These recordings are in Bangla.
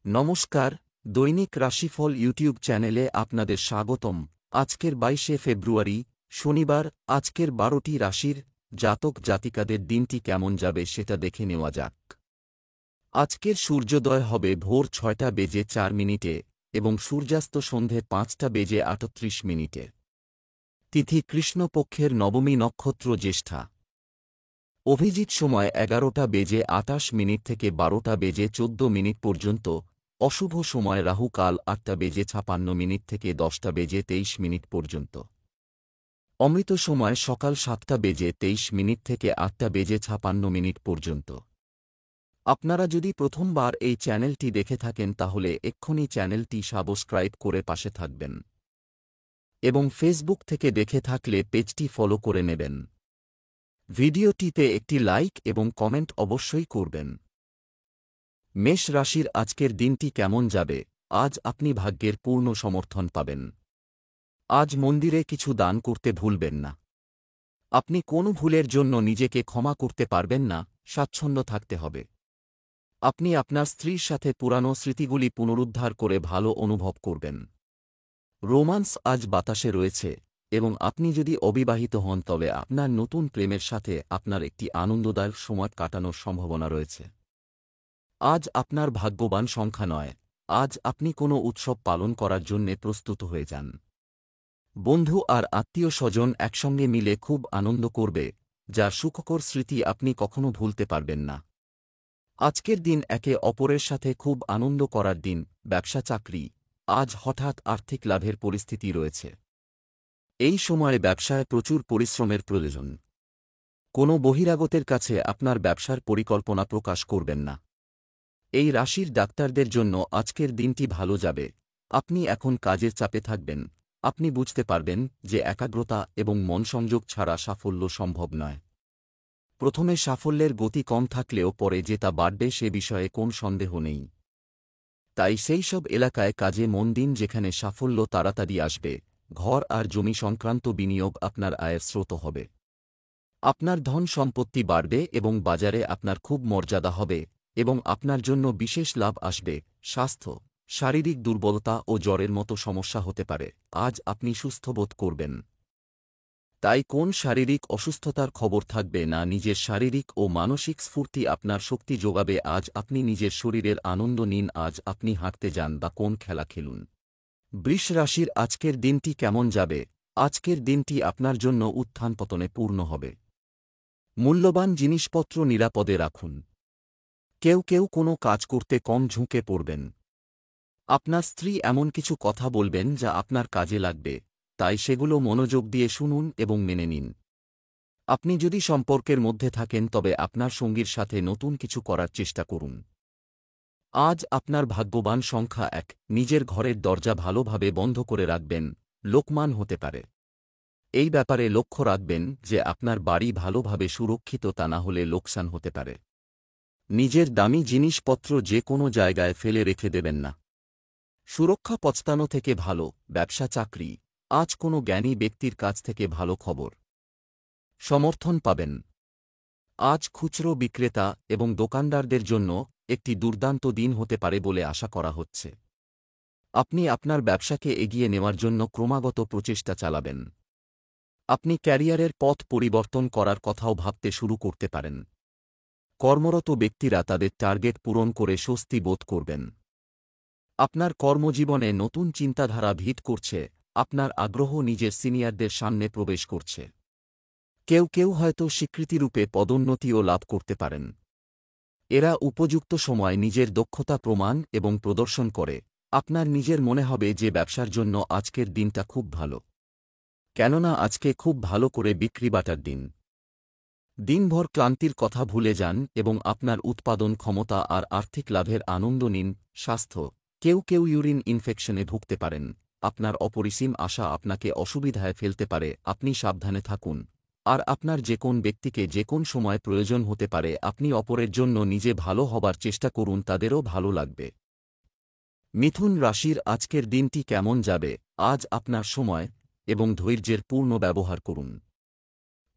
নমস্কার, দৈনিক রাশিফল ইউটিউব চ্যানেলে আপনাদের স্বাগতম। আজকের 22শে ফেব্রুয়ারি, শনিবার। আজকের 12টি রাশির জাতক জাতিকাদের দিনটি কেমন যাবে সেটা দেখে নেওয়া যাক। আজকের সূর্যোদয় হবে ভোর 6টা বেজে 4 মিনিটে এবং সূর্যাস্ত সন্ধে 5টা বেজে 38 মিনিটে। তিথি কৃষ্ণপক্ষের নবমী নক্ষত্র জ্যেষ্ঠা। অভিজিৎ সময় 11টা বেজে 28 মিনিট থেকে 12টা বেজে 14 মিনিট পর্যন্ত। অশুভ সময় রাহু কাল 8টা বেজে 56 মিনিট থেকে 10টা বেজে 23 মিনিট পর্যন্ত। অমৃত সময় সকাল 7টা বেজে 23 মিনিট থেকে 8টা বেজে 56 মিনিট পর্যন্ত। আপনারা যদি প্রথমবার এই চ্যানেলটি দেখে থাকেন তাহলে এক্ষুনি চ্যানেলটি সাবস্ক্রাইব করে পাশে থাকবেন এবং ফেসবুক থেকে দেখে থাকলে পেজটি ফলো করে নেবেন। ভিডিওটিতে একটি লাইক এবং কমেন্ট অবশ্যই করবেন। মেষ রাশির আজকের দিনটি কেমন যাবে? আজ আপনি ভাগ্যের পূর্ণ সমর্থন পাবেন। আজ মন্দিরে কিছু দান করতে ভুলবেন না। আপনি কোনো ভুলের জন্য নিজেকে ক্ষমা করতে পারবেন না, স্বাচ্ছন্দ্য থাকতে হবে। আপনি আপনার স্ত্রীর সাথে পুরানো স্মৃতিগুলি পুনরুদ্ধার করে ভালো অনুভব করবেন। রোমান্স আজ বাতাসে রয়েছে এবং আপনি যদি অবিবাহিত হন তবে আপনার নতুন প্রেমের সাথে আপনার একটি আনন্দদায়ক সময় কাটানোর সম্ভাবনা রয়েছে। আজ আপনার ভাগ্যবান সংখ্যা নয়। আজ আপনি কোনো উৎসব পালন করার জন্যে প্রস্তুত হয়ে যান। বন্ধু আর আত্মীয় স্বজন একসঙ্গে মিলে খুব আনন্দ করবে, যার সুখকর স্মৃতি আপনি কখনো ভুলতে পারবেন না। আজকের দিন একে অপরের সাথে খুব আনন্দ করার দিন। ব্যবসা চাকরি, আজ হঠাৎ আর্থিক লাভের পরিস্থিতি রয়েছে। এই সময়ে ব্যবসায় প্রচুর পরিশ্রমের প্রয়োজন। কোনো বহিরাগতের কাছে আপনার ব্যবসার পরিকল্পনা প্রকাশ করবেন না। এই রাশির ডাক্তারদের জন্য আজকের দিনটি ভালো যাবে। আপনি এখন কাজের চাপে থাকবেন। আপনি বুঝতে পারবেন যে একাগ্রতা এবং মনসংযোগ ছাড়া সাফল্য সম্ভব নয়। প্রথমে সাফল্যের গতি কম থাকলেও পরে যে তা বাড়বে সে বিষয়ে কোন সন্দেহ নেই। তাই সেই সব এলাকায় কাজে মন দিন যেখানে সাফল্য তাড়াতাড়ি আসবে। ঘর আর জমি সংক্রান্ত বিনিয়োগ আপনার আয়ের স্রোত হবে। আপনার ধন সম্পত্তি বাড়বে এবং বাজারে আপনার খুব মর্যাদা হবে এবং আপনার জন্য বিশেষ লাভ আসবে। স্বাস্থ্য, শারীরিক দুর্বলতা ও জ্বরের মতো সমস্যা হতে পারে। আজ আপনি সুস্থ বোধ করবেন। তাই কোন শারীরিক অসুস্থতার খবর থাকবে না। নিজের শারীরিক ও মানসিক স্ফূর্তি আপনার শক্তি যোগাবে। আজ আপনি নিজের শরীরের আনন্দ নিন। আজ আপনি হাঁটতে যান বা কোন খেলা খেলুন। বৃষ রাশির আজকের দিনটি কেমন যাবে? আজকের দিনটি আপনার জন্য উত্থান পতনে পূর্ণ হবে। মূল্যবান জিনিসপত্র নিরাপদে রাখুন। কেউ কেউ কোনো কাজ করতে কম ঝুঁকে পড়বেন। আপনার স্ত্রী এমন কিছু কথা বলবেন যা আপনার কাজে লাগবে, তাই সেগুলো মনোযোগ দিয়ে শুনুন এবং মেনে নিন। আপনি যদি সম্পর্কের মধ্যে থাকেন তবে আপনার সঙ্গীর সাথে নতুন কিছু করার চেষ্টা করুন। আজ আপনার ভাগ্যবান সংখ্যা 1। নিজের ঘরের দরজা ভালোভাবে বন্ধ করে রাখবেন, লোকমান হতে পারে। এই ব্যাপারে লক্ষ্য রাখবেন যে আপনার বাড়ি ভালোভাবে সুরক্ষিত, তা না হলে লোকসান হতে পারে। নিজের দামি জিনিসপত্র যে কোনো জায়গায় ফেলে রেখে দেবেন না। সুরক্ষা পছতানো থেকে ভালো। ব্যবসা চাকরি, আজ কোনো জ্ঞানী ব্যক্তির কাছ থেকে ভালো খবর, সমর্থন পাবেন। আজ খুচরো বিক্রেতা এবং দোকানদারদের জন্য একটি দুর্দান্ত দিন হতে পারে বলে আশা করা হচ্ছে। আপনি আপনার ব্যবসাকে এগিয়ে নেওয়ার জন্য ক্রমাগত প্রচেষ্টা চালাবেন। আপনি ক্যারিয়ারের পথ পরিবর্তন করার কথাও ভাবতে শুরু করতে পারেন। কর্মরত ব্যক্তিরা তাদের টার্গেট পূরণ করে স্বস্তি বোধ করবেন। আপনার কর্মজীবনে নতুন চিন্তাধারা ভিত করছে। আপনার আগ্রহ নিজের সিনিয়রদের সামনে প্রবেশ করছে। কেউ কেউ হয়তো স্বীকৃতিরূপে পদোন্নতিও লাভ করতে পারেন। এরা উপযুক্ত সময় নিজের দক্ষতা প্রমাণ এবং প্রদর্শন করে। আপনার নিজের মনে হবে যে ব্যবসার জন্য আজকের দিনটা খুব ভালো, কেননা আজকে খুব ভালো করে বিক্রি বাটার দিন। দিনভর ক্লান্তির কথা ভুলে যান এবং আপনার উৎপাদন ক্ষমতা আর আর্থিক লাভের আনন্দ নিন। স্বাস্থ্য, কেউ কেউ ইউরিন ইনফেকশনে ভুগতে পারেন। আপনার অপরিসীম আশা আপনাকে অসুবিধায় ফেলতে পারে। আপনি সাবধানে থাকুন। আর আপনার যে কোন ব্যক্তিকে যে কোন সময় প্রয়োজন হতে পারে। আপনি অপরের জন্য নিজে ভালো হবার চেষ্টা করুন, তাদেরও ভালো লাগবে। মিথুন রাশির আজকের দিনটি কেমন যাবে? আজ আপনার সময় এবং ধৈর্যের পূর্ণ ব্যবহার করুন।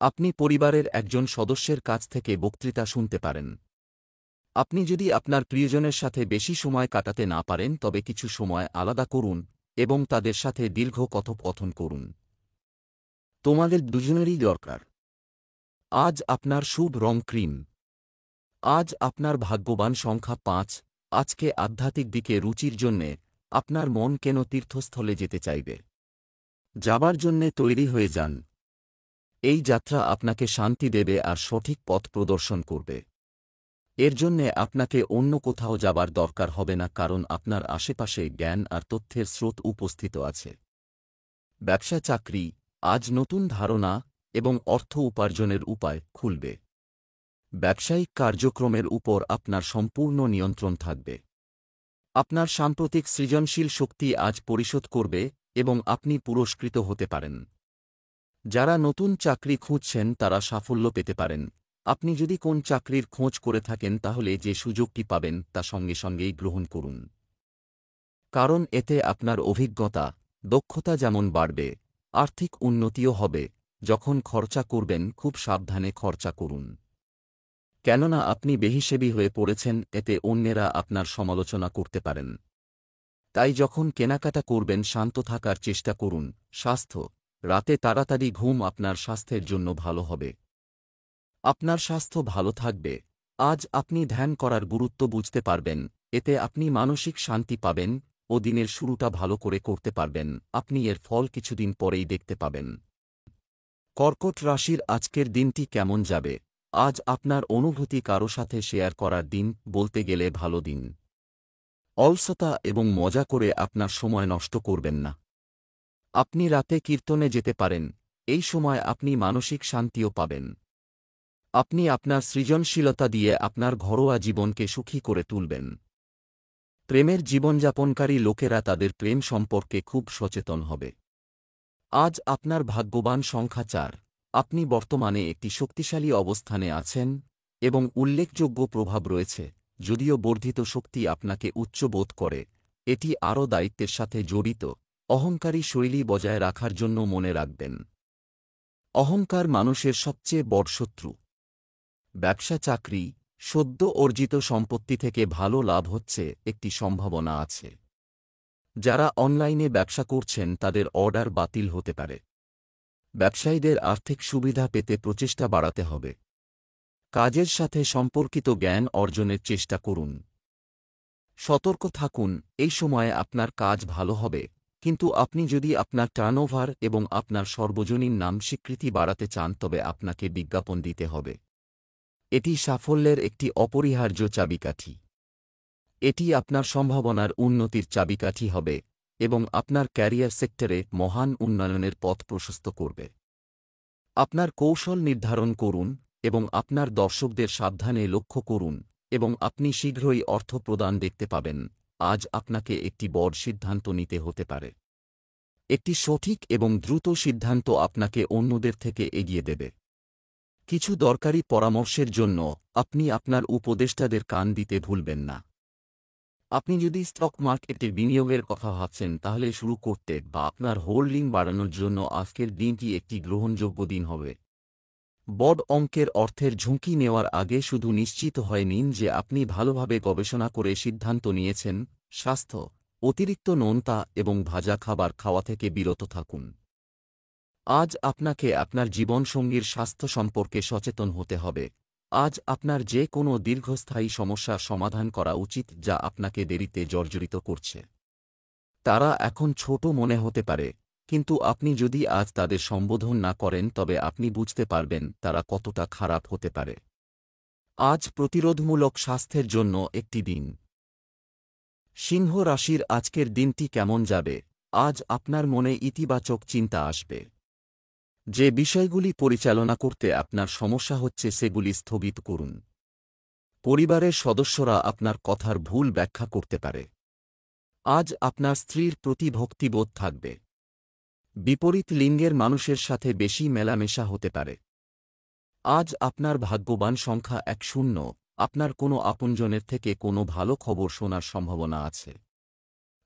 আপনি পরিবারের একজন সদস্যের কাছ থেকে বক্তৃতা শুনতে পারেন। আপনি যদি আপনার প্রিয়জনের সাথে বেশি সময় কাটাতে না পারেন তবে কিছু সময় আলাদা করুন এবং তাদের সাথে দীর্ঘ কথোপকথন করুন। তোমাদের দুজনেরই দরকার। আজ আপনার শুভ রং ক্রিম। আজ আপনার ভাগ্যবান সংখ্যা ৫। আজকে আধ্যাত্মিক দিকে রুচির জন্যে আপনার মন কেন তীর্থস্থলে যেতে চাইবে। যাবার জন্যে তৈরি হয়ে যান। এই যাত্রা আপনাকে শান্তি দেবে আর সঠিক পথ প্রদর্শন করবে। এর জন্যে আপনাকে অন্য কোথাও যাবার দরকার হবে না, কারণ আপনার আশেপাশে জ্ঞান আর তথ্যের স্রোত উপস্থিত আছে। ব্যবসা চাকরি, আজ নতুন ধারণা এবং অর্থ উপার্জনের উপায় খুলবে। ব্যবসায়িক কার্যক্রমের উপর আপনার সম্পূর্ণ নিয়ন্ত্রণ থাকবে। আপনার সাম্প্রতিক সৃজনশীল শক্তি আজ পরিশোধ করবে এবং আপনি পুরস্কৃত হতে পারেন। যারা নতুন চাকরি খুঁজছেন তারা সাফল্য পেতে পারেন। আপনি যদি কোন চাকরির খোঁজ করে থাকেন তাহলে যে সুযোগটি পাবেন তা সঙ্গে সঙ্গেই গ্রহণ করুন, কারণ এতে আপনার অভিজ্ঞতা, দক্ষতা যেমন বাড়বে, আর্থিক উন্নতিও হবে। যখন খরচা করবেন খুব সাবধানে খরচা করুন, কেননা আপনি বেহিসেবি হয়ে পড়েছেন, এতে অন্যেরা আপনার সমালোচনা করতে পারেন। তাই যখন কেনাকাটা করবেন শান্ত থাকার চেষ্টা করুন। স্বাস্থ্য, রাতে তাড়াতাড়ি ঘুম আপনার স্বাস্থ্যের জন্য ভালো হবে। আপনার স্বাস্থ্য ভালো থাকবে। আজ আপনি ধ্যান করার গুরুত্ব বুঝতে পারবেন, এতে আপনি মানসিক শান্তি পাবেন ও দিনের শুরুটা ভালো করে করতে পারবেন। আপনি এর ফল কিছুদিন পরেই দেখতে পাবেন। কর্কট রাশির আজকের দিনটি কেমন যাবে। আজ আপনার অনুভূতি কারো সাথে শেয়ার করার দিন, বলতে গেলে ভালো দিন। অলসতা এবং মজা করে আপনার সময় নষ্ট করবেন না। আপনি রাতে কীর্তনে যেতে পারেন, এই সময় আপনি মানসিক শান্তিও পাবেন। আপনি আপনার সৃজনশীলতা দিয়ে আপনার ঘরোয়া জীবনকে সুখী করে তুলবেন। প্রেমের জীবনযাপনকারী লোকেরা তাদের প্রেম সম্পর্কে খুব সচেতন হবে। আজ আপনার ভাগ্যবান সংখ্যা ৪। আপনি বর্তমানে একটি শক্তিশালী অবস্থানে আছেন এবং উল্লেখযোগ্য প্রভাব রয়েছে। যদিও বর্ধিত শক্তি আপনাকে উচ্চ বোধ করে, এটি আরও দায়িত্বের সাথে জড়িত। অহংকারী শৈলী বজায় রাখার জন্য মনে রাখবেন, অহংকার মানুষের সবচেয়ে বড় শত্রু। ব্যবসা চাকরি, সদ্য অর্জিত সম্পত্তি থেকে ভালো লাভ হচ্ছে একটি সম্ভাবনা আছে। যারা অনলাইনে ব্যবসা করছেন তাদের অর্ডার বাতিল হতে পারে। ব্যবসায়ীদের আর্থিক সুবিধা পেতে প্রচেষ্টা বাড়াতে হবে। কাজের সাথে সম্পর্কিত জ্ঞান অর্জনের চেষ্টা করুন। সতর্ক থাকুন, এই সময়ে আপনার কাজ ভালো হবে, কিন্তু আপনি যদি আপনার টার্নওভার এবং আপনার সর্বজনীন নাম স্বীকৃতি বাড়াতে চান তবে আপনাকে বিজ্ঞাপন দিতে হবে। এটি সাফল্যের একটি অপরিহার্য চাবিকাঠি। এটি আপনার সম্ভাবনার উন্নতির চাবিকাঠি হবে এবং আপনার ক্যারিয়ার সেক্টরে মহান উন্নয়নের পথ প্রশস্ত করবে। আপনার কৌশল নির্ধারণ করুন এবং আপনার দর্শকদের সাবধানে লক্ষ্য করুন এবং আপনি শীঘ্রই অর্থ প্রদান দেখতে পাবেন। আজ আপনাকে একটি বড় সিদ্ধান্ত নিতে হতে পারে। একটি সঠিক এবং দ্রুত সিদ্ধান্ত আপনাকে অন্যদের থেকে এগিয়ে দেবে। কিছু দরকারি পরামর্শের জন্য আপনি আপনার উপদেষ্টাদের কান দিতে ভুলবেন না। আপনি যদি স্টক মার্কেটে বিনিয়োগের কথা ভাবছেন তাহলে শুরু করতে বা আপনার হোল্ডিং বাড়ানোর জন্য আজকের দিনটি একটি গ্রহণযোগ্য দিন হবে। বড় অঙ্কের অর্থের ঝুঁকি নেওয়ার আগে শুধু নিশ্চিত হয়ে নিন যে আপনি ভালোভাবে গবেষণা করে সিদ্ধান্ত নিয়েছেন। স্বাস্থ্য, অতিরিক্ত নোনতা এবং ভাজা খাবার খাওয়া থেকে বিরত থাকুন। আজ আপনাকে আপনার জীবনসঙ্গীর স্বাস্থ্য সম্পর্কে সচেতন হতে হবে। আজ আপনার যে কোনো দীর্ঘস্থায়ী সমস্যার সমাধান করা উচিত যা আপনাকে দেরিতে জর্জরিত করছে। তারা এখন ছোট মনে হতে পারে, কিন্তু আপনি যদি আজ তাদের সম্বোধন না করেন তবে আপনি বুঝতে পারবেন তারা কতটা খারাপ হতে পারে। আজ প্রতিরোধমূলক স্বাস্থ্যের জন্য একটি দিন। সিংহ রাশির আজকের দিনটি কেমন যাবে। আজ আপনার মনে ইতিবাচক চিন্তা আসবে। যে বিষয়গুলি পরিচালনা করতে আপনার সমস্যা হচ্ছে সেগুলি স্থগিত করুন। পরিবারের সদস্যরা আপনার কথার ভুল ব্যাখ্যা করতে পারে। আজ আপনার স্ত্রীর প্রতি ভক্তিবোধ থাকবে। বিপরীত লিঙ্গের মানুষের সাথে বেশি মেলামেশা হতে পারে। আজ আপনার ভাগ্যবান সংখ্যা 10। আপনার কোনো আপনজনের থেকে কোনো ভালো খবর শোনার সম্ভাবনা আছে।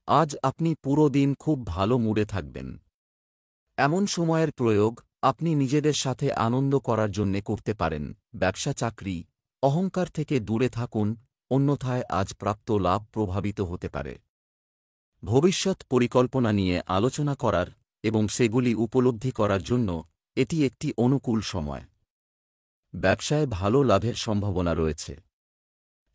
আজ আপনি পুরো দিন খুব ভালো মুডে থাকবেন। এমন সময়ের প্রয়োগ আপনি নিজেদের সাথে আনন্দ করার জন্যে করতে পারেন। ব্যবসা চাকরি, অহংকার থেকে দূরে থাকুন অন্যথায় আজ প্রাপ্ত লাভ প্রভাবিত হতে পারে। ভবিষ্যৎ পরিকল্পনা নিয়ে আলোচনা করার এবং সেগুলি উপলব্ধি করার জন্য এটি একটি অনুকূল সময়। ব্যবসায় ভালো লাভের সম্ভাবনা রয়েছে।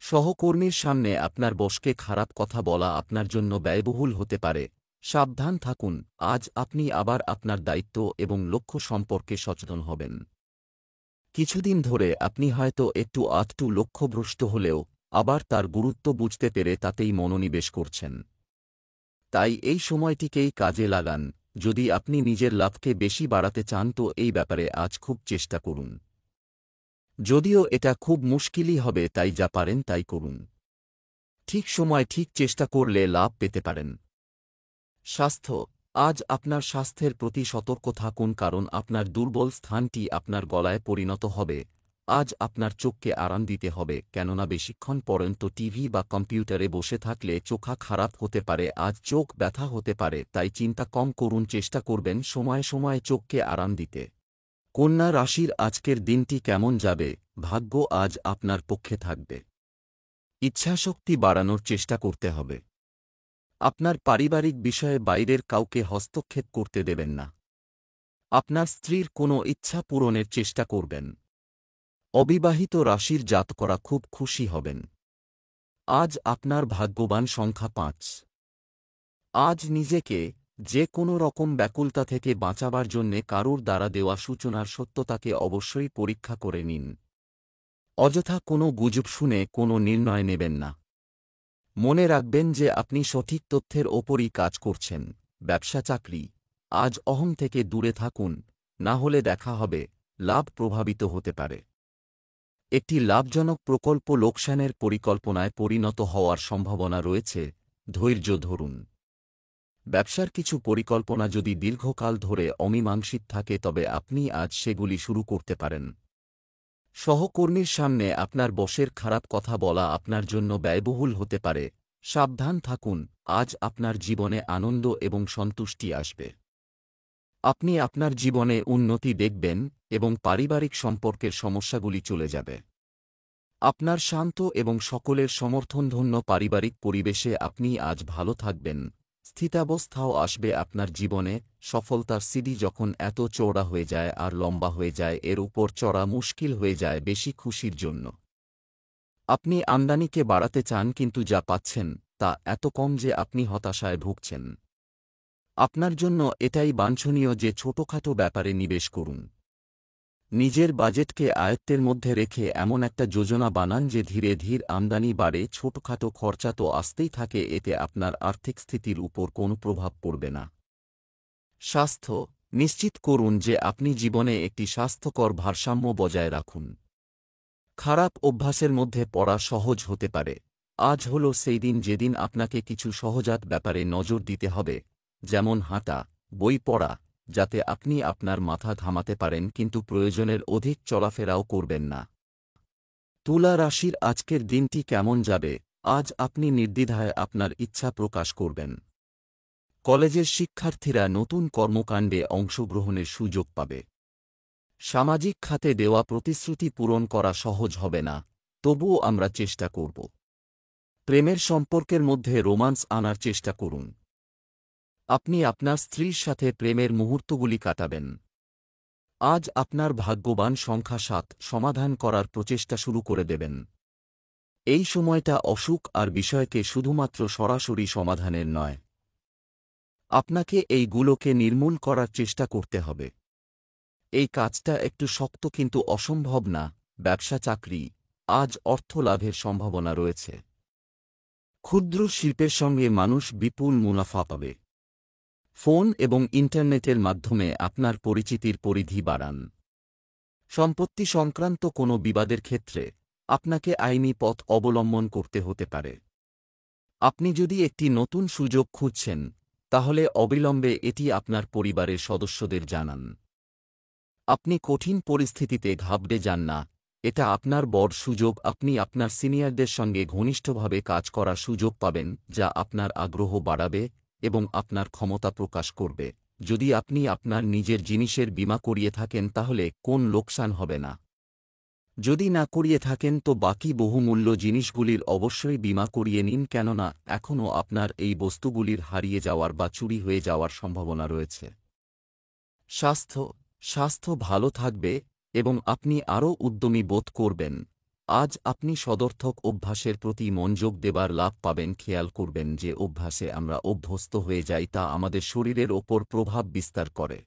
সহকর্মীর সামনে আপনার বসকে খারাপ কথা বলা আপনার জন্য ব্যয়বহুল হতে পারে, সাবধান থাকুন। আজ আপনি আবার আপনার দায়িত্ব এবং লক্ষ্য সম্পর্কে সচেতন হবেন। কিছুদিন ধরে আপনি হয়তো একটু আধটু লক্ষ্যভ্রষ্ট হলেও আবার তার গুরুত্ব বুঝতে পেরে তাতেই মনোনিবেশ করছেন। তাই এই সময়টিকেই কাজে লাগান। যদি আপনি নিজের লাভকে বেশি বাড়াতে চান তো এই ব্যাপারে আজ খুব চেষ্টা করুন। যদিও এটা খুব মুশকিলই হবে, তাই যা পারেন তাই করুন। ঠিক সময় ঠিক চেষ্টা করলে লাভ পেতে পারেন। স্বাস্থ্য। আজ আপনার স্বাস্থ্যের প্রতি সতর্ক থাকুন, কারণ আপনার দুর্বল স্থানটি আপনার গলায় পরিণত হবে। আজ আপনার চোখকে আরাম দিতে হবে, কেননা বেশিক্ষণ পর্যন্ত টিভি বা কম্পিউটারে বসে থাকলে চোখা খারাপ হতে পারে। আজ চোখ ব্যথা হতে পারে, তাই চিন্তা কম করুন। চেষ্টা করবেন সময়ে সময়ে চোখকে আরাম দিতে। কন্যা রাশির আজকের দিনটি কেমন যাবে? ভাগ্য আজ আপনার পক্ষে থাকবে। ইচ্ছাশক্তি বাড়ানোর চেষ্টা করতে হবে। আপনার পারিবারিক বিষয়ে বাইরের কাউকে হস্তক্ষেপ করতে দেবেন না। আপনার স্ত্রীর কোনো ইচ্ছা পূরণের চেষ্টা করবেন। অবিবাহিত রাশির জাতকরা খুব খুশি হবেন। আজ আপনার ভাগ্যবান সংখ্যা ৫। আজ নিজেকে যে কোনো রকম ব্যাকুলতা থেকে বাঁচাবার জন্যে কারুর দ্বারা দেওয়া সূচনার সত্যতাকে অবশ্যই পরীক্ষা করে নিন। অযথা কোনো গুজব শুনে কোনো নির্ণয় নেবেন না। মনে রাখবেন যে আপনি সঠিক তথ্যের ওপরই কাজ করছেন। ব্যবসা চাকরি। আজ অহং থেকে দূরে থাকুন, না হলে দেখা হবে লাভ প্রভাবিত হতে পারে। একটি লাভজনক প্রকল্প লোকসানের পরিকল্পনায় পরিণত হওয়ার সম্ভাবনা রয়েছে, ধৈর্য ধরুন। ব্যবসার কিছু পরিকল্পনা যদি দীর্ঘকাল ধরে অমীমাংসিত থাকে তবে আপনি আজ সেগুলি শুরু করতে পারেন। সহকর্মীর সামনে আপনার বসের খারাপ কথা বলা আপনার জন্য ব্যয়বহুল হতে পারে, সাবধান থাকুন। আজ আপনার জীবনে আনন্দ এবং সন্তুষ্টি আসবে। আপনি আপনার জীবনে উন্নতি দেখবেন এবং পারিবারিক সম্পর্কের সমস্যাগুলি চলে যাবে। আপনার শান্ত এবং সকলের সমর্থনধন্য পারিবারিক পরিবেশে আপনি আজ ভালো থাকবেন। স্থিতাবস্থাও আসবে আপনার জীবনে। সফলতার সিঁড়ি যখন এত চওড়া হয়ে যায় আর লম্বা হয়ে যায়, এর উপর চড়া মুশকিল হয়ে যায় বেশি খুশির জন্য। আপনি আমদানিকে বাড়াতে চান, কিন্তু যা পাচ্ছেন তা এত কম যে আপনি হতাশায় ভুগছেন। আপনার জন্য এটাই বাঞ্ছনীয় যে ছোটখাটো ব্যাপারে নিবেশ করুন। নিজের বাজেটকে আয়ত্তের মধ্যে রেখে এমন একটা যোজনা বানান যে ধীরে ধীরে আমদানি বাড়ে। ছোটখাটো খরচা তো আসতেই থাকে, এতে আপনার আর্থিক স্থিতির উপর কোনো প্রভাব পড়বে না। স্বাস্থ্য। নিশ্চিত করুন যে আপনি জীবনে একটি স্বাস্থ্যকর ভারসাম্য বজায় রাখুন। খারাপ অভ্যাসের মধ্যে পড়া সহজ হতে পারে। আজ হল সেই দিন যেদিন আপনাকে কিছু সহজাত ব্যাপারে নজর দিতে হবে, যেমন হাঁটা, বই পড়া, যাতে আপনি আপনার মাথা ঘামাতে পারেন, কিন্তু প্রয়োজনের অধিক চলাফেরাও করবেন না। তুলা রাশির আজকের দিনটি কেমন যাবে? আজ আপনি নির্দ্বিধায় আপনার ইচ্ছা প্রকাশ করবেন। কলেজের শিক্ষার্থীরা নতুন কর্মকাণ্ডে অংশগ্রহণের সুযোগ পাবে। সামাজিক খাতে দেওয়া প্রতিশ্রুতি পূরণ করা সহজ হবে না, তবুও আমরা চেষ্টা করব। প্রেমের সম্পর্কের মধ্যে রোমান্স আনার চেষ্টা করুন। আপনি আপনার স্ত্রীর সাথে প্রেমের মুহূর্তগুলি কাটাবেন। আজ আপনার ভাগ্যবান সংখ্যা ৭। সমাধান করার প্রচেষ্টা শুরু করে দেবেন। এই সময়টা অসুখ আর বিষয়কে শুধুমাত্র সরাসরি সমাধানের নয়, আপনাকে এইগুলোকে নির্মূল করার চেষ্টা করতে হবে। এই কাজটা একটু শক্ত কিন্তু অসম্ভব না। ব্যবসা চাকরি। আজ অর্থ লাভের সম্ভাবনা রয়েছে। ক্ষুদ্র শিল্পের সঙ্গে মানুষ বিপুল মুনাফা পাবে। ফোন এবং ইন্টারনেটের মাধ্যমে আপনার পরিচিতির পরিধি বাড়ান। সম্পত্তি সংক্রান্ত কোনো বিবাদের ক্ষেত্রে আপনাকে আইনি পথ অবলম্বন করতে হতে পারে। আপনি যদি একটি নতুন সুযোগ খুঁজছেন, তাহলে অবিলম্বে এটি আপনার পরিবারের সদস্যদের জানান। আপনি কঠিন পরিস্থিতিতে ঘাবড়ে যান না, এটা আপনার বড় সুযোগ। আপনি আপনার সিনিয়রদের সঙ্গে ঘনিষ্ঠভাবে কাজ করার সুযোগ পাবেন, যা আপনার আগ্রহ বাড়াবে এবং আপনার ক্ষমতা প্রকাশ করবে। যদি আপনি আপনার নিজের জিনিসের বীমা করিয়ে থাকেন তাহলে কোন লোকসান হবে না। যদি না করিয়ে থাকেন তো বাকি বহুমূল্য জিনিসগুলির অবশ্যই বীমা করিয়ে নিন, কেননা এখনও আপনার এই বস্তুগুলির হারিয়ে যাওয়ার বা চুরি হয়ে যাওয়ার সম্ভাবনা রয়েছে। স্বাস্থ্য ভালো থাকবে এবং আপনি আরও উদ্যমী বোধ করবেন। আজ আপনি সদর্থক অভ্যাসের প্রতি মনোযোগ দেবার লাভ পাবেন। খেয়াল করবেন যে অভ্যাসে আমরা অভ্যস্ত হয়ে যাই তা আমাদের শরীরের ওপর প্রভাব বিস্তার করে।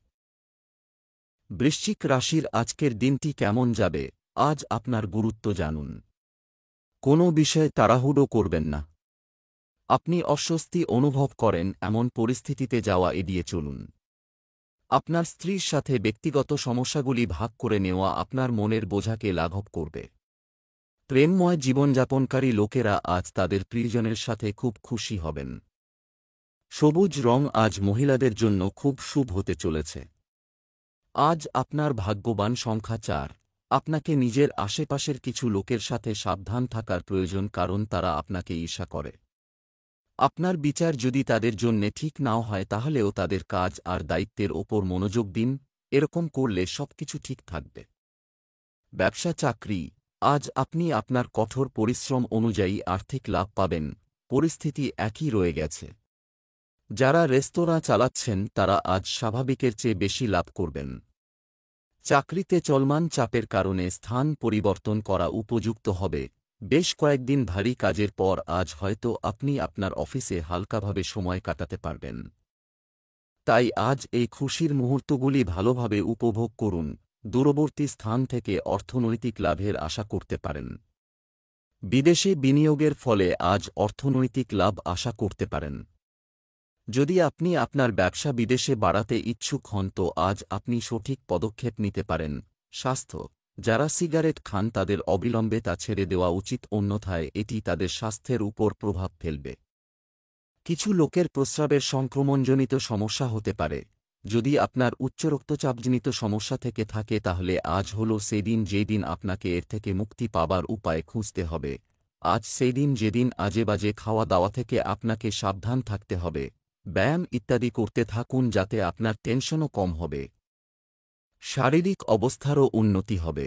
বৃশ্চিক রাশির আজকের দিনটি কেমন যাবে, আজ আপনার গুরুত্ব জানুন। কোনো বিষয়ে তাড়াহুড়ো করবেন না। আপনি অস্বস্তি অনুভব করেন এমন পরিস্থিতিতে যাওয়া এড়িয়ে চলুন। আপনার স্ত্রীর সাথে ব্যক্তিগত সমস্যাগুলি ভাগ করে নেওয়া আপনার মনের বোঝাকে লাঘব করবে। প্রেমময় জীবনযাপনকারী লোকেরা আজ তাদের প্রিয়জনের সাথে খুব খুশি হবেন। সবুজ রং আজ মহিলাদের জন্য খুব শুভ হতে চলেছে। আজ আপনার ভাগ্যবান সংখ্যা 4। আপনাকে নিজের আশেপাশের কিছু লোকের সাথে সাবধান থাকার প্রয়োজন, কারণ তারা আপনাকে ঈর্ষা করে। আপনার বিচার যদি তাদের জন্যে ঠিক নাও হয় তাহলেও তাদের কাজ আর দায়িত্বের ওপর মনোযোগ দিন, এরকম করলে সবকিছু ঠিক থাকবে। ব্যবসা চাকরি, আজ আপনি আপনার কঠোর পরিশ্রম অনুযায়ী আর্থিক লাভ পাবেন, পরিস্থিতি একই রয়ে গেছে। যারা রেস্তোরাঁ চালাচ্ছেন তারা আজ স্বাভাবিকের চেয়ে বেশি লাভ করবেন। চাকরিতে চলমান চাপের কারণে স্থান পরিবর্তন করা উপযুক্ত হবে। বেশ কয়েকদিন ভারী কাজের পর আজ হয়তো আপনি আপনার অফিসে হালকাভাবে সময় কাটাতে পারবেন। তাই আজ এই খুশির মুহূর্তগুলি ভালোভাবে উপভোগ করুন। দূরবর্তী স্থান থেকে অর্থনৈতিক লাভের আশা করতে পারেন। বিদেশে বিনিয়োগের ফলে আজ অর্থনৈতিক লাভ আশা করতে পারেন। যদি আপনি আপনার ব্যবসা বিদেশে বাড়াতে ইচ্ছুক হন তো আজ আপনি সঠিক পদক্ষেপ নিতে পারেন। স্বাস্থ্য, যারা সিগারেট খান তাদের অবিলম্বে তা ছেড়ে দেওয়া উচিত, অন্যথায় এটি তাদের স্বাস্থ্যের উপর প্রভাব ফেলবে। কিছু লোকের প্রস্রাবের সংক্রমণজনিত সমস্যা হতে পারে। যদি আপনার উচ্চ রক্তচাপজনিত সমস্যা থেকে থাকে তাহলে আজ হল সেই দিন যেদিন আপনাকে এর থেকে মুক্তি পাবার উপায় খুঁজতে হবে। আজ সেই দিন যেদিন আজেবাজে খাওয়া দাওয়া থেকে আপনাকে সাবধান থাকতে হবে। ব্যায়াম ইত্যাদি করতে থাকুন যাতে আপনার টেনশনও কম হবে। শারীরিক অবস্থারও উন্নতি হবে।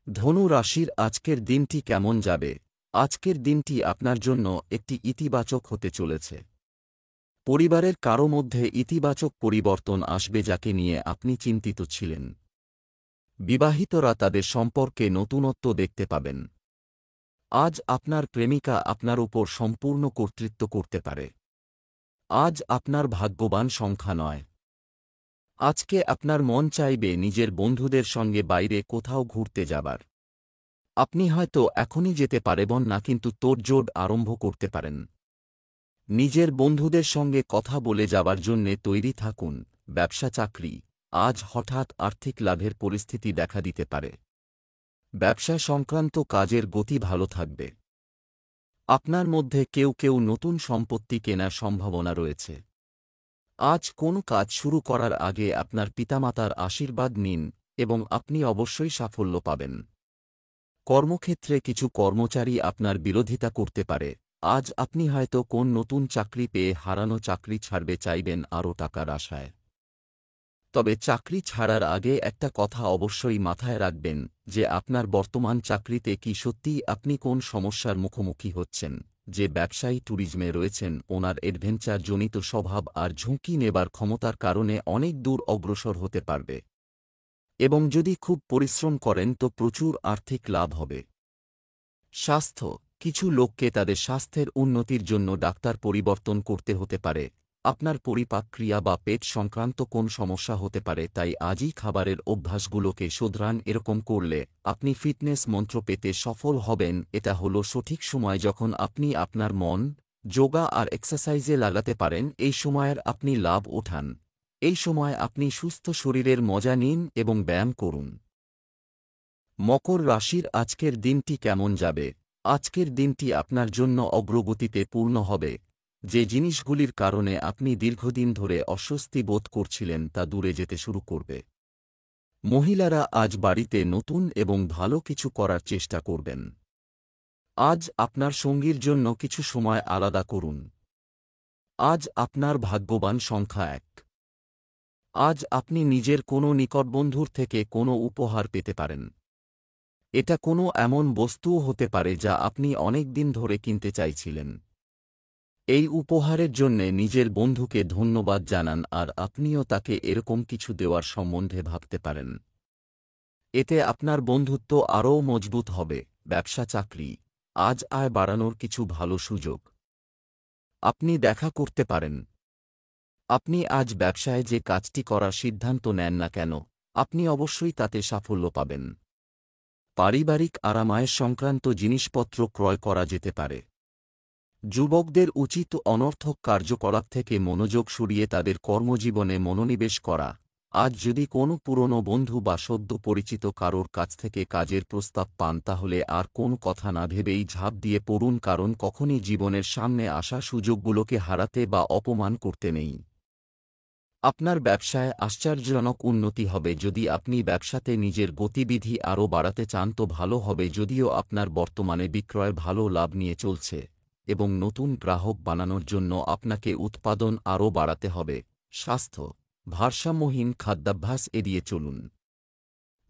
ধনু রাশির আজকের দিনটি কেমন যাবে, আজকের দিনটি আপনার জন্য একটি ইতিবাচক হতে চলেছে। পরিবারের কারো মধ্যে ইতিবাচক পরিবর্তন আসবে যাকে নিয়ে আপনি চিন্তিত ছিলেন। বিবাহিতরা তাদের সম্পর্কে নতুনত্ব দেখতে পাবেন। আজ আপনার প্রেমিকা আপনার উপর সম্পূর্ণ কর্তৃত্ব করতে পারে। আজ আপনার ভাগ্যবান সংখ্যা 9। আজকে আপনার মন চাইবে নিজের বন্ধুদের সঙ্গে বাইরে কোথাও ঘুরতে যাবার। আপনি হয়তো এখনই যেতে পারবেন না, কিন্তু তোড়জোড় আরম্ভ করতে পারেন। নিজের বন্ধুদের সঙ্গে কথা বলে যাবার জন্যে তৈরি থাকুন। ব্যবসা চাকরি, আজ হঠাৎ আর্থিক লাভের পরিস্থিতি দেখা দিতে পারে। ব্যবসা সংক্রান্ত কাজের গতি ভালো থাকবে। আপনার মধ্যে কেউ কেউ নতুন সম্পত্তি কেনার সম্ভাবনা রয়েছে। আজ কোন কাজ শুরু করার আগে আপনার পিতামাতার আশীর্বাদ নিন এবং আপনি অবশ্যই সাফল্য পাবেন। কর্মক্ষেত্রে কিছু কর্মচারী আপনার বিরোধিতা করতে পারে। আজ আপনি হয়তো কোন নতুন চাকরি পেয়ে হারানো চাকরি ছাড়বে চাইবেন আরও টাকার আশায়। তবে চাকরি ছাড়ার আগে একটা কথা অবশ্যই মাথায় রাখবেন যে আপনার বর্তমান চাকরিতে কি সত্যিই আপনি কোন সমস্যার মুখোমুখি হচ্ছেন। যে ব্যবসায়ী ট্যুরিজমে রয়েছেন ওনার অ্যাডভেঞ্চার জনিত স্বভাব আর ঝুঁকি নেবার ক্ষমতার কারণে অনেক দূর অগ্রসর হতে পারবে এবং যদি খুব পরিশ্রম করেন তো প্রচুর আর্থিক লাভ হবে। স্বাস্থ্য, কিছু লোককে তাদের স্বাস্থ্যের উন্নতির জন্য ডাক্তার পরিবর্তন করতে হতে পারে। আপনার পরিপাক ক্রিয়া বা পেট সংক্রান্ত কোন সমস্যা হতে পারে, তাই আজই খাবারের অভ্যাসগুলোকে শোধরান। এরকম করলে আপনি ফিটনেস মন্ত্র পেতে সফল হবেন। এটা হলো সঠিক সময় যখন আপনি আপনার মন যোগা আর এক্সারসাইজে লাগাতে পারেন। এই সময়ের আপনি লাভ ওঠান। এই সময় আপনি সুস্থ শরীরের মজা নিন এবং ব্যায়াম করুন। মকর রাশির আজকের দিনটি কেমন যাবে, আজকের দিনটি আপনার জন্য অগ্রগতিতে পূর্ণ হবে। যে জিনিসগুলির কারণে আপনি দীর্ঘদিন ধরে অস্বস্তি বোধ করছিলেন তা দূরে যেতে শুরু করবে। মহিলারা আজ বাড়িতে নতুন এবং ভালো কিছু করার চেষ্টা করবেন। আজ আপনার সঙ্গীর জন্য কিছু সময় আলাদা করুন। আজ আপনার ভাগ্যবান সংখ্যা 1। আজ আপনি নিজের কোনো নিকট বন্ধুর থেকে কোনো উপহার পেতে পারেন। এটা কোনো এমন বস্তুও হতে পারে যা আপনি অনেক দিন ধরে কিনতে চাইছিলেন। এই উপহারের জন্যে নিজের বন্ধুকে ধন্যবাদ জানান আর আপনিও তাকে এরকম কিছু দেওয়ার সম্বন্ধে ভাবতে পারেন। এতে আপনার বন্ধুত্ব আরও মজবুত হবে। ব্যবসা চাকরি, আজ আয় বাড়ানোর কিছু ভালো সুযোগ আপনি দেখা করতে পারেন। আপনি আজ ব্যবসায় যে কাজটি করার সিদ্ধান্ত নেন না কেন, আপনি অবশ্যই তাতে সাফল্য পাবেন। পারিবারিক আরামায়ের সংক্রান্ত জিনিসপত্র ক্রয় করা যেতে পারে। যুবকদের উচিত অনর্থক কার্যকলাপ থেকে মনোযোগ সরিয়ে তাদের কর্মজীবনে মনোনিবেশ করা। আজ যদি কোনো পুরনো বন্ধু বা সদ্য পরিচিত কারোর কাছ থেকে কাজের প্রস্তাব পান তাহলে আর কোনো কথা না ভেবেই ঝাঁপ দিয়ে পড়ুন, কারণ কখনই জীবনের সামনে আসা সুযোগগুলোকে হারাতে বা অপমান করতে নেই। আপনার ব্যবসায় আশ্চর্যজনক উন্নতি হবে। যদি আপনি ব্যবসাতে নিজের গতিবিধি আরও বাড়াতে চান তো ভালো হবে, যদিও আপনার বর্তমানে বিক্রয় ভালো লাভ নিয়ে চলছে এবং নতুন গ্রাহক বানানোর জন্য আপনাকে উৎপাদন আরও বাড়াতে হবে। স্বাস্থ্য, ভারসাম্যহীন খাদ্যাভ্যাস এড়িয়ে চলুন।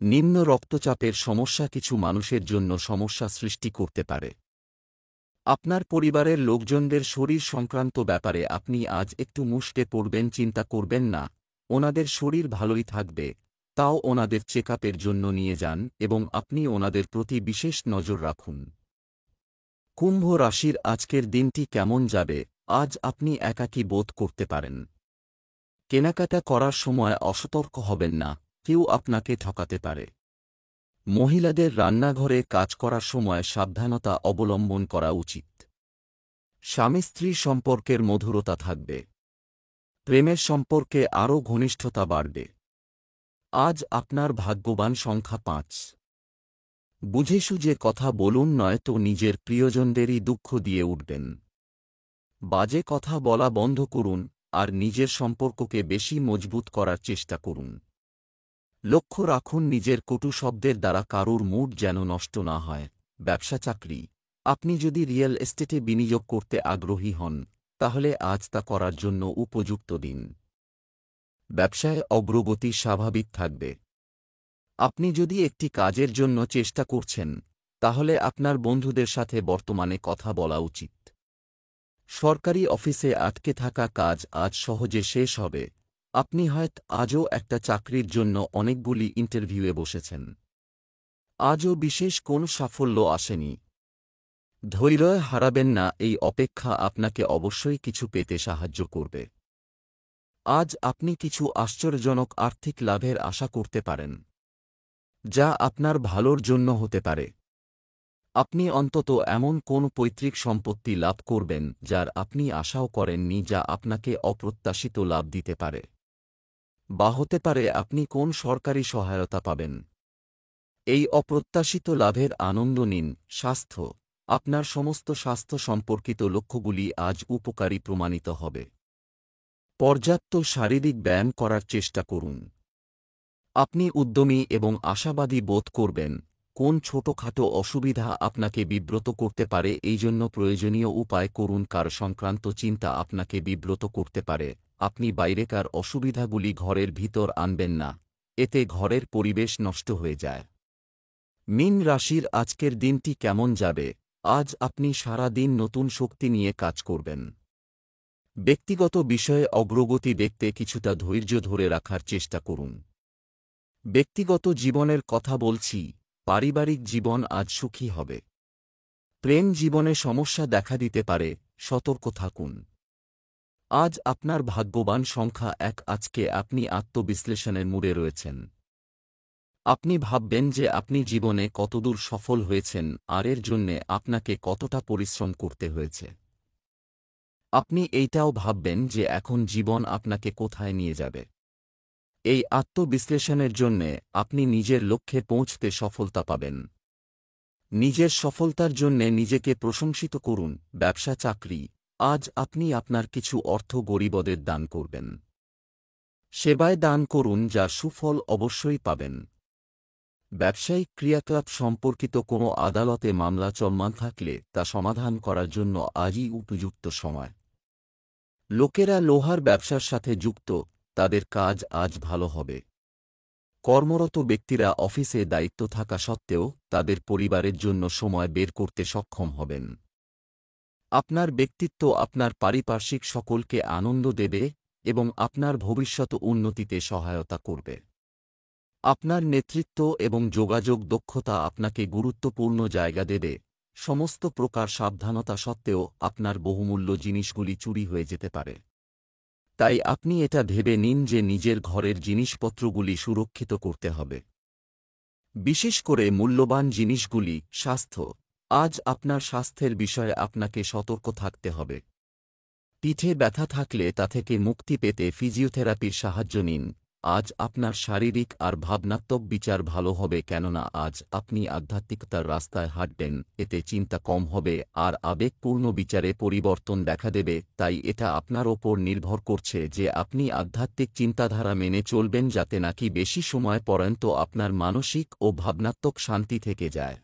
নিম্ন রক্তচাপের সমস্যা কিছু মানুষের জন্য সমস্যা সৃষ্টি করতে পারে। আপনার পরিবারের লোকজনদের শরীর সংক্রান্ত ব্যাপারে আপনি আজ একটু মুষড়ে পড়বেন। চিন্তা করবেন না, ওনাদের শরীর ভালোই থাকবে, তাও ওনাদের চেকআপের জন্য নিয়ে যান এবং আপনি ওনাদের প্রতি বিশেষ নজর রাখুন। কুম্ভ রাশির আজকের দিনটি কেমন যাবে? আজ আপনি একাকী বোধ করতে পারেন। কেনাকাটা করার সময় অসতর্ক হবেন না, কেউ আপনাকে ঠকাতে পারে। মহিলাদের রান্নাঘরে কাজ করার সময় সাবধানতা অবলম্বন করা উচিত। স্বামী স্ত্রী সম্পর্কের মধুরতা থাকবে। প্রেমের সম্পর্কে আরও ঘনিষ্ঠতা বাড়বে। আজ আপনার ভাগ্যবান সংখ্যা 5। বুঝেশুঝে কথা বলুন, নয়তো নিজের প্রিয়জনদেরই দুঃখ দিয়ে উঠবেন। বাজে কথা বলা বন্ধ করুন আর নিজের সম্পর্ককে বেশি মজবুত করার চেষ্টা করুন। লক্ষ্য রাখুন নিজের কটু শব্দের দ্বারা কারুর মুড যেন নষ্ট না হয়। ব্যবসা চাকরি, আপনি যদি রিয়েল এস্টেটে বিনিয়োগ করতে আগ্রহী হন তাহলে আজ তা করার জন্য উপযুক্ত দিন। ব্যবসায় অগ্রগতি স্বাভাবিক থাকবে। আপনি যদি একটি কাজের জন্য চেষ্টা করছেন তাহলে আপনার বন্ধুদের সাথে বর্তমানে কথা বলা উচিত। সরকারি অফিসে আটকে থাকা কাজ আজ সহজে শেষ হবে। আপনি হয়তো আজও একটা চাকরির জন্য অনেকগুলি ইন্টারভিউয়ে বসেছেন। আজও বিশেষ কোনো সাফল্য আসেনি। ধৈর্য হারাবেন না, এই অপেক্ষা আপনাকে অবশ্যই কিছু পেতে সাহায্য করবে। আজ আপনি কিছু আশ্চর্যজনক আর্থিক লাভের আশা করতে পারেন, যা আপনার ভালোর জন্য হতে পারে। আপনি অন্তত এমন কোন পৈতৃক সম্পত্তি লাভ করবেন যার আপনি আশাও করেননি, যা আপনাকে অপ্রত্যাশিত লাভ দিতে পারে। বা হতে পারে আপনি কোন সরকারি সহায়তা পাবেন। এই অপ্রত্যাশিত লাভের আনন্দ নিন। স্বাস্থ্য, আপনার সমস্ত স্বাস্থ্য সম্পর্কিত লক্ষ্যগুলি আজ উপকারী প্রমাণিত হবে। পর্যাপ্ত শারীরিক ব্যায়াম করার চেষ্টা করুন। আপনি উদ্যমী এবং আশাবাদী বোধ করবেন। কোন ছোটখাটো অসুবিধা আপনাকে বিব্রত করতে পারে, এই জন্য প্রয়োজনীয় উপায় করুন। কার সংক্রান্ত চিন্তা আপনাকে বিব্রত করতে পারে, আপনি বাইরেকার অসুবিধাগুলি ঘরের ভিতর আনবেন না, এতে ঘরের পরিবেশ নষ্ট হয়ে যায়। মীন রাশির আজকের দিনটি কেমন যাবে? আজ আপনি সারা দিন নতুন শক্তি নিয়ে কাজ করবেন। ব্যক্তিগত বিষয়ে অগ্রগতি দেখতে কিছুটা ধৈর্য ধরে রাখার চেষ্টা করুন। ব্যক্তিগত জীবনের কথা বলছি, পারিবারিক জীবন আজ সুখী হবে। প্রেম জীবনে সমস্যা দেখা দিতে পারে, সতর্ক থাকুন। আজ আপনার ভাগ্যবান সংখ্যা 1। আজকে আপনি আত্মবিশ্লেষণের মুডে রয়েছেন। আপনি ভাববেন যে আপনি জীবনে কতদূর সফল হয়েছেন আর এর জন্যে আপনাকে কতটা পরিশ্রম করতে হয়েছে। আপনি এইটাও ভাববেন যে এখন জীবন আপনাকে কোথায় নিয়ে যাবে। এই আত্মবিশ্লেষণের জন্যে আপনি নিজের লক্ষ্যে পৌঁছতে সফলতা পাবেন। নিজের সফলতার জন্যে নিজেকে প্রশংসিত করুন। ব্যবসা চাকরি, আজ আপনি আপনার কিছু অর্থ গরিবদের দান করবেন। সেবায় দান করুন, যার সুফল অবশ্যই পাবেন। ব্যবসায়িক ক্রিয়াকলাপ সম্পর্কিত কোনো আদালতে মামলা চলমান থাকলে তা সমাধান করার জন্য আজই উপযুক্ত সময়। লোকেরা লোহার ব্যবসার সাথে যুক্ত, তাদের কাজ আজ ভালো হবে। কর্মরত ব্যক্তিরা অফিসে দায়িত্ব থাকা সত্ত্বেও তাদের পরিবারের জন্য সময় বের করতে সক্ষম হবেন। আপনার ব্যক্তিত্ব আপনার পারিপার্শ্বিক সকলকে আনন্দ দেবে এবং আপনার ভবিষ্যৎ উন্নতিতে সহায়তা করবে। আপনার নেতৃত্ব এবং যোগাযোগ দক্ষতা আপনাকে গুরুত্বপূর্ণ জায়গা দেবে। সমস্ত প্রকার সাবধানতা সত্ত্বেও আপনার বহুমূল্য জিনিসগুলি চুরি হয়ে যেতে পারে। তাই আপনি এটা ভেবে নিন যে নিজের ঘরের জিনিসপত্রগুলি সুরক্ষিত করতে হবে। বিশেষ করে মূল্যবান জিনিসগুলি। স্বাস্থ্য। আজ আপনার স্বাস্থ্যের বিষয়ে আপনাকে সতর্ক থাকতে হবে। পিঠে ব্যথা থাকলে তা থেকে মুক্তি পেতে ফিজিওথেরাপির সাহায্য নিন। আজ আপনার শারীরিক আর ভাবনাত্মক বিচার ভালো হবে, কেননা আজ আপনি আধ্যাত্মিকতার রাস্তায় হাঁটবেন। এতে চিন্তা কম হবে আর আবেগপূর্ণ বিচারে পরিবর্তন দেখা দেবে। তাই এটা আপনার ওপর নির্ভর করছে যে আপনি আধ্যাত্মিক চিন্তাধারা মেনে চলবেন, যাতে নাকি বেশি সময় পর্যন্ত আপনার মানসিক ও ভাবনাত্মক শান্তি থেকে যায়।